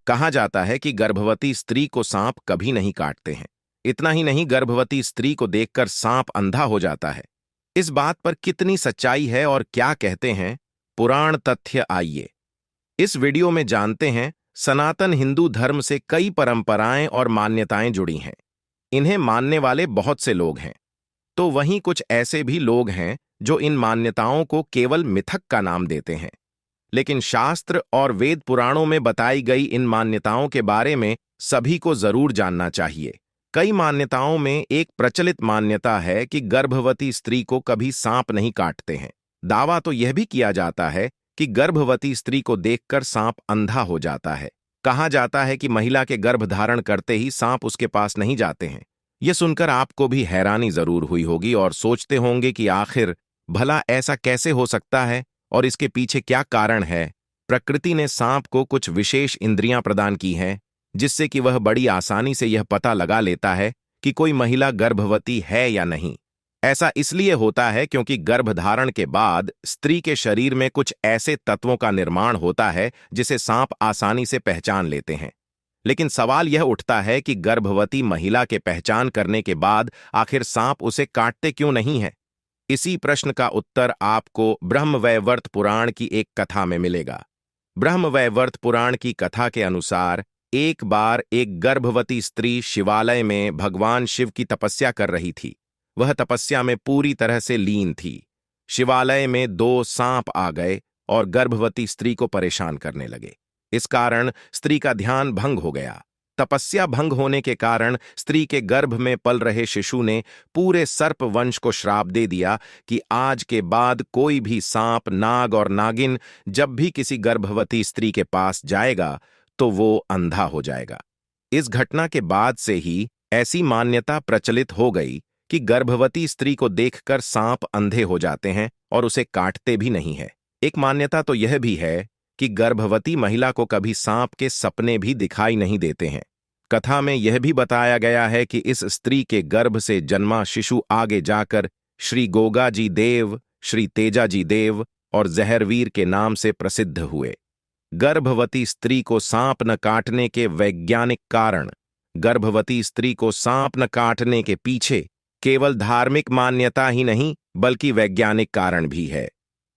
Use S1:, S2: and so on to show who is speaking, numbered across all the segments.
S1: कहा जाता है कि गर्भवती स्त्री को सांप कभी नहीं काटते हैं। इतना ही नहीं, गर्भवती स्त्री को देखकर सांप अंधा हो जाता है। इस बात पर कितनी सच्चाई है और क्या कहते हैं पुराण तथ्य, आइए इस वीडियो में जानते हैं। सनातन हिंदू धर्म से कई परंपराएं और मान्यताएं जुड़ी हैं। इन्हें मानने वाले बहुत से लोग हैं, तो वहीं कुछ ऐसे भी लोग हैं जो इन मान्यताओं को केवल मिथक का नाम देते हैं। लेकिन शास्त्र और वेद पुराणों में बताई गई इन मान्यताओं के बारे में सभी को जरूर जानना चाहिए। कई मान्यताओं में एक प्रचलित मान्यता है कि गर्भवती स्त्री को कभी सांप नहीं काटते हैं। दावा तो यह भी किया जाता है कि गर्भवती स्त्री को देखकर सांप अंधा हो जाता है। कहा जाता है कि महिला के गर्भ धारण करते ही सांप उसके पास नहीं जाते हैं। यह सुनकर आपको भी हैरानी जरूर हुई होगी और सोचते होंगे कि आखिर भला ऐसा कैसे हो सकता है और इसके पीछे क्या कारण है। प्रकृति ने सांप को कुछ विशेष इंद्रियां प्रदान की हैं, जिससे कि वह बड़ी आसानी से यह पता लगा लेता है कि कोई महिला गर्भवती है या नहीं। ऐसा इसलिए होता है क्योंकि गर्भधारण के बाद स्त्री के शरीर में कुछ ऐसे तत्वों का निर्माण होता है जिसे सांप आसानी से पहचान लेते हैं। लेकिन सवाल यह उठता है कि गर्भवती महिला के पहचान करने के बाद आखिर सांप उसे काटते क्यों नहीं है। इसी प्रश्न का उत्तर आपको ब्रह्मवैवर्त पुराण की एक कथा में मिलेगा। ब्रह्मवैवर्त पुराण की कथा के अनुसार एक बार एक गर्भवती स्त्री शिवालय में भगवान शिव की तपस्या कर रही थी। वह तपस्या में पूरी तरह से लीन थी। शिवालय में दो सांप आ गए और गर्भवती स्त्री को परेशान करने लगे। इस कारण स्त्री का ध्यान भंग हो गया। तपस्या भंग होने के कारण स्त्री के गर्भ में पल रहे शिशु ने पूरे सर्प वंश को श्राप दे दिया कि आज के बाद कोई भी सांप, नाग और नागिन जब भी किसी गर्भवती स्त्री के पास जाएगा तो वो अंधा हो जाएगा। इस घटना के बाद से ही ऐसी मान्यता प्रचलित हो गई कि गर्भवती स्त्री को देखकर सांप अंधे हो जाते हैं और उसे काटते भी नहीं है। एक मान्यता तो यह भी है कि गर्भवती महिला को कभी सांप के सपने भी दिखाई नहीं देते हैं। कथा में यह भी बताया गया है कि इस स्त्री के गर्भ से जन्मा शिशु आगे जाकर श्री गोगा जी देव, श्री तेजा जी देव और जहरवीर के नाम से प्रसिद्ध हुए। गर्भवती स्त्री को सांप न काटने के वैज्ञानिक कारण। गर्भवती स्त्री को सांप न काटने के पीछे केवल धार्मिक मान्यता ही नहीं बल्कि वैज्ञानिक कारण भी है।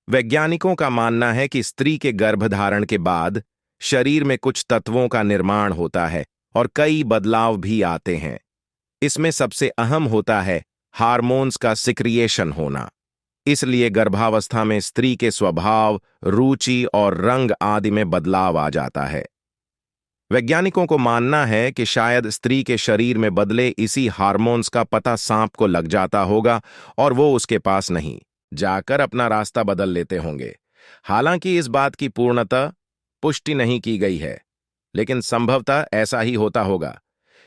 S1: वैज्ञानिकों का मानना है कि स्त्री के गर्भधारण के बाद शरीर में कुछ तत्वों का निर्माण होता है और कई बदलाव भी आते हैं। इसमें सबसे अहम होता है हार्मोन्स का सिक्रिएशन होना। इसलिए गर्भावस्था में स्त्री के स्वभाव, रुचि और रंग आदि में बदलाव आ जाता है। वैज्ञानिकों को मानना है कि शायद स्त्री के शरीर में बदले इसी हार्मोन्स का पता सांप को लग जाता होगा और वो उसके पास नहीं जाकर अपना रास्ता बदल लेते होंगे। हालांकि इस बात की पूर्णतः पुष्टि नहीं की गई है, लेकिन संभवतः ऐसा ही होता होगा।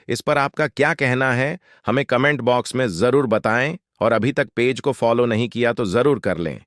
S1: इस पर आपका क्या कहना है, हमें कमेंट बॉक्स में जरूर बताएं और अभी तक पेज को फॉलो नहीं किया तो जरूर कर लें।